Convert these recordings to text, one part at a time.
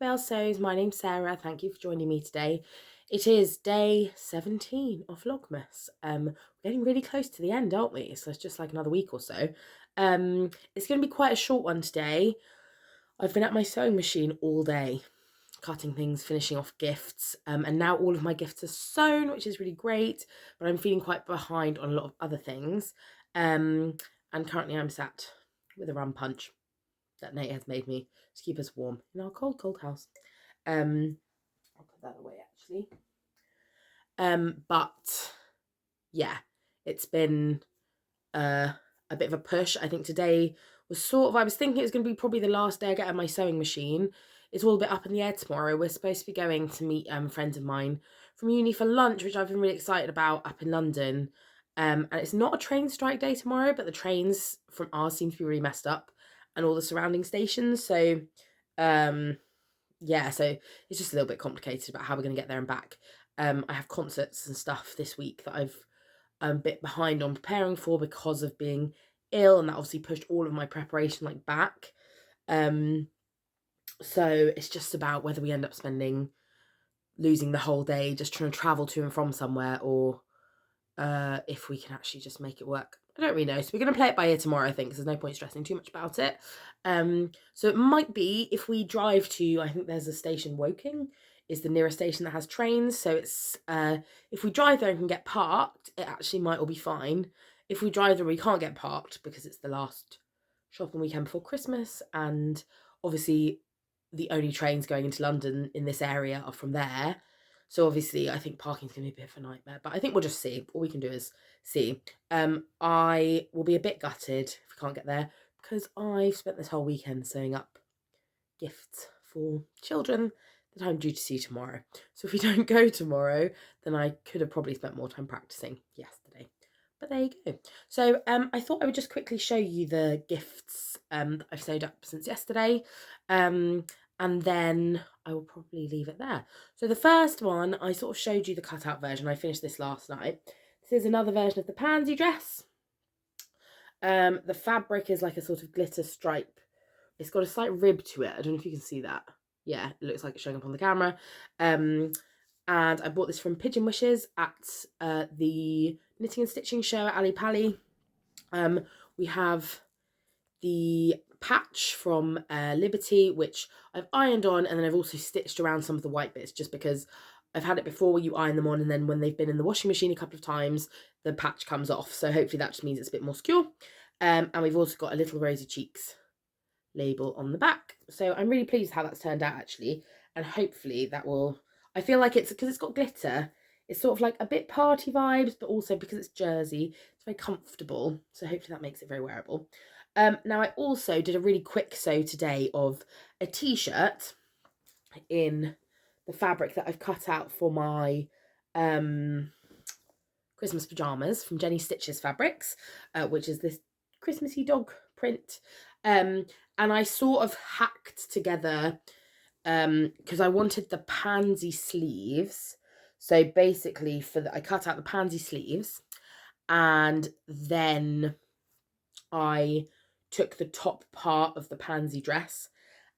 our Sews, my name's Sarah. Thank you for joining me today. It is day 17 of Vlogmas. We're getting really close to the end, aren't we? So it's just like another week or so. It's going to be quite a short one today. I've been at my sewing machine all day, cutting things, finishing off gifts, and now all of my gifts are sewn, which is really great, but I'm feeling quite behind on a lot of other things. And currently I'm sat with a rum punch that Nate has made me to keep us warm in our cold, cold house. I'll put that away actually. But yeah, it's been a bit of a push. I think today was I was thinking it was going to be probably the last day I get at my sewing machine. It's all a bit up in the air tomorrow. We're supposed to be going to meet friends of mine from uni for lunch, which I've been really excited about up in London. And it's not a train strike day tomorrow, but the trains from ours seem to be really messed up and all the surrounding stations. So, yeah, so it's just a little bit complicated about how we're going to get there and back. I have concerts and stuff this week that I've a bit behind on preparing for because of being ill, and that obviously pushed all of my preparation back. So it's just about whether we end up losing the whole day just trying to travel to and from somewhere, or if we can actually just make it work. I don't really know. So we're going to play it by ear tomorrow, I think, because there's no point stressing too much about it. So it might be if we drive to, I think there's a station, Woking is the nearest station that has trains. So it's if we drive there and can get parked, it actually might all be fine. If we drive there, we can't get parked because it's the last shopping weekend before Christmas, and obviously the only trains going into London in this area are from there. So obviously I think parking's going to be a bit of a nightmare, but I think we'll just see. All we can do is see. I will be a bit gutted if we can't get there because I've spent this whole weekend sewing up gifts for children that I'm due to see tomorrow. So if we don't go tomorrow, then I could have probably spent more time practicing yesterday. But there you go. So I thought I would just quickly show you the gifts that I've sewed up since yesterday. And then I will probably leave it there. So the first one, I sort of showed you the cutout version. I finished this last night. This is another version of the pansy dress. The fabric is like a sort of glitter stripe. It's got a slight rib to it. I don't know if you can see that. Yeah, it looks like it's showing up on the camera. And I bought this from Pigeon Wishes at the Knitting and Stitching show at Ali Pali. We have the patch from Liberty, which I've ironed on, and then I've also stitched around some of the white bits just because I've had it before where you iron them on and then when they've been in the washing machine a couple of times, the patch comes off. So hopefully that just means it's a bit more secure. And we've also got a little Rosy Cheeks label on the back. So I'm really pleased how that's turned out actually. And hopefully that will, I feel like it's, because it's got glitter, it's sort of like a bit party vibes, but also because it's jersey, it's very comfortable. So hopefully that makes it very wearable. Now I also did a really quick sew today of a t-shirt in the fabric that I've cut out for my Christmas pyjamas from Jenny Stitches Fabrics, which is this Christmassy dog print. And I sort of hacked together because I wanted the pansy sleeves. So basically I cut out the pansy sleeves, and then I took the top part of the pansy dress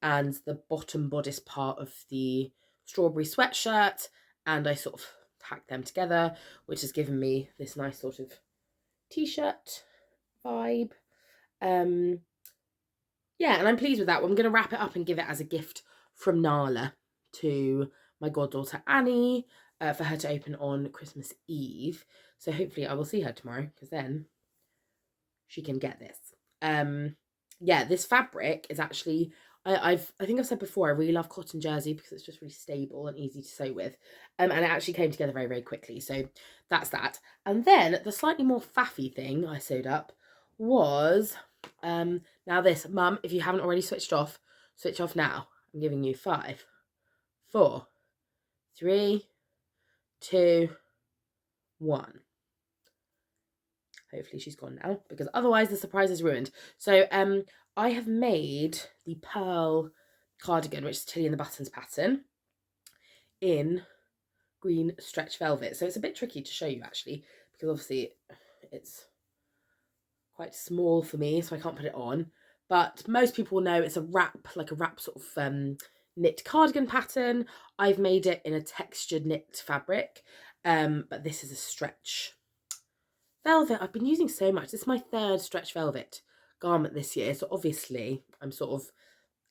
and the bottom bodice part of the strawberry sweatshirt, and I sort of hacked them together, which has given me this nice sort of t-shirt vibe. Yeah, and I'm pleased with that. I'm going to wrap it up and give it as a gift from Nala to my goddaughter Annie for her to open on Christmas Eve. So hopefully I will see her tomorrow, because then she can get this. Yeah, this fabric is actually, I think I've said before, I really love cotton jersey because it's just really stable and easy to sew with. And it actually came together very, very quickly. So that's that. And then the slightly more faffy thing I sewed up was, now this, Mum, if you haven't already switch off now. I'm giving you 5, 4, 3, 2, 1. Hopefully she's gone now, because otherwise the surprise is ruined. So I have made the pearl cardigan, which is Tilly and the Buttons pattern, in green stretch velvet. So it's a bit tricky to show you actually, because obviously it's quite small for me, so I can't put it on. But most people know it's a wrap, like a wrap sort of knit cardigan pattern. I've made it in a textured knit fabric, but this is a stretch velvet. I've been using so much. This is my 3rd stretch velvet garment this year, so obviously I'm sort of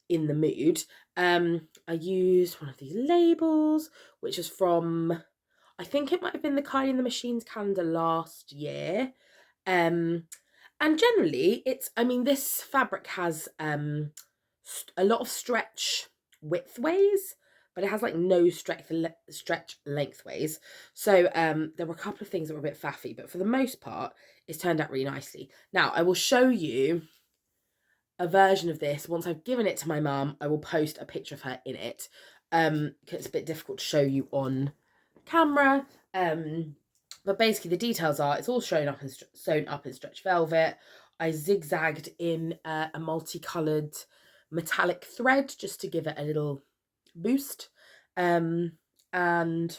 in the mood. I used one of these labels, which is from, I think it might have been the Kylie and the Machines calendar last year. And generally this fabric has a lot of stretch widthways, but it has like no stretch lengthways. So there were a couple of things that were a bit faffy, but for the most part it's turned out really nicely. Now I will show you a version of this once I've given it to my mum. I will post a picture of her in it, because it's a bit difficult to show you on camera. But basically the details are, it's all sewn up in stretch velvet. I zigzagged in a multicolored metallic thread just to give it a little boost. And yeah,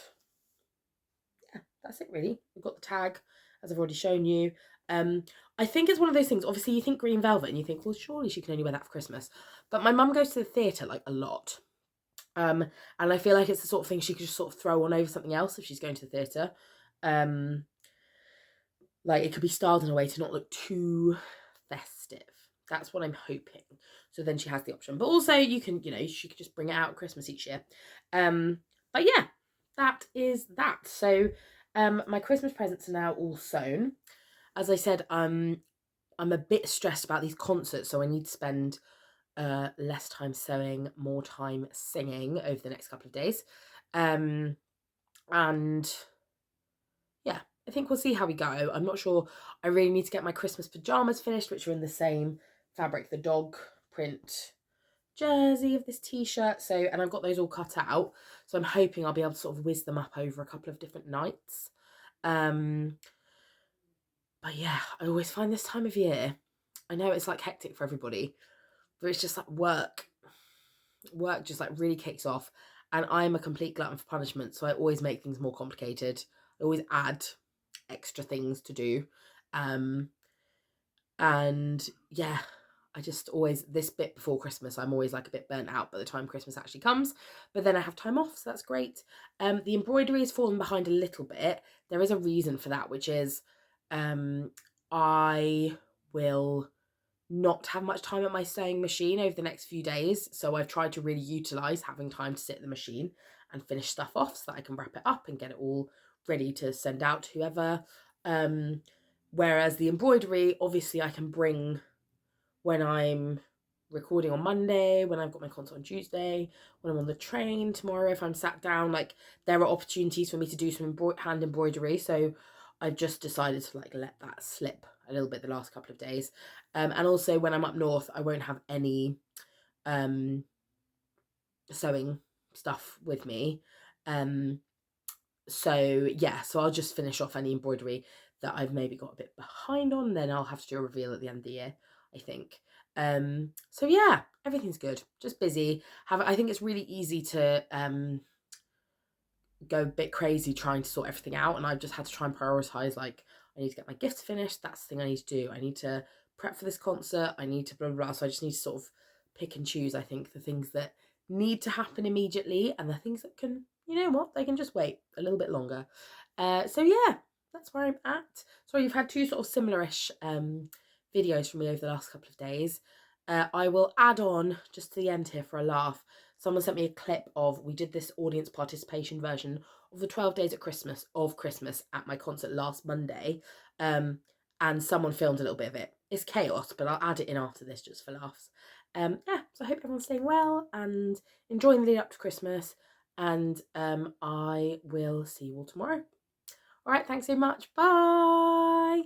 that's it really. We've got the tag, as I've already shown you. I think it's one of those things, obviously you think green velvet and you think, well, surely she can only wear that for Christmas. But my mum goes to the theatre like a lot. And I feel like it's the sort of thing she could just sort of throw on over something else if she's going to the theatre. Like it could be styled in a way to not look too festive. That's what I'm hoping. So then she has the option. But also you can, she could just bring it out at Christmas each year. But yeah, that is that. So my Christmas presents are now all sewn. As I said, I'm a bit stressed about these concerts, so I need to spend less time sewing, more time singing over the next couple of days. And yeah, I think we'll see how we go. I'm not sure. I really need to get my Christmas pajamas finished, which are in the same fabric, the dog print jersey of this t-shirt. So, and I've got those all cut out. So I'm hoping I'll be able to sort of whiz them up over a couple of different nights. But yeah, I always find this time of year, I know it's like hectic for everybody, but it's just like work just like really kicks off, and I'm a complete glutton for punishment, so I always make things more complicated. I always add extra things to do. And yeah, I just always, this bit before Christmas, I'm always like a bit burnt out by the time Christmas actually comes, but then I have time off, so that's great. The embroidery has fallen behind a little bit. There is a reason for that, which is I will not have much time at my sewing machine over the next few days, so I've tried to really utilise having time to sit at the machine and finish stuff off so that I can wrap it up and get it all ready to send out to whoever. Whereas the embroidery, obviously I can bring when I'm recording on Monday, when I've got my concert on Tuesday, when I'm on the train tomorrow, if I'm sat down, like there are opportunities for me to do some hand embroidery. So I've just decided to like let that slip a little bit the last couple of days. And also when I'm up north, I won't have any sewing stuff with me. So yeah, so I'll just finish off any embroidery that I've maybe got a bit behind on, then I'll have to do a reveal at the end of the year, I think. So yeah, everything's good, just busy. I think it's really easy to go a bit crazy trying to sort everything out, and I've just had to try and prioritize, like I need to get my gifts finished, that's the thing I need to do, I need to prep for this concert, I need to blah blah blah. So I just need to sort of pick and choose, I think, the things that need to happen immediately and the things that can, you know what, they can just wait a little bit longer. So yeah, that's where I'm at. So you've had two sort of similar-ish videos from me over the last couple of days. I will add on just to the end here for a laugh. Someone sent me a clip of, we did this audience participation version of the 12 Days at Christmas at my concert last Monday. And someone filmed a little bit of it. It's chaos, but I'll add it in after this just for laughs. Yeah, so I hope everyone's staying well and enjoying the lead up to Christmas. And I will see you all tomorrow. All right, thanks so much. Bye.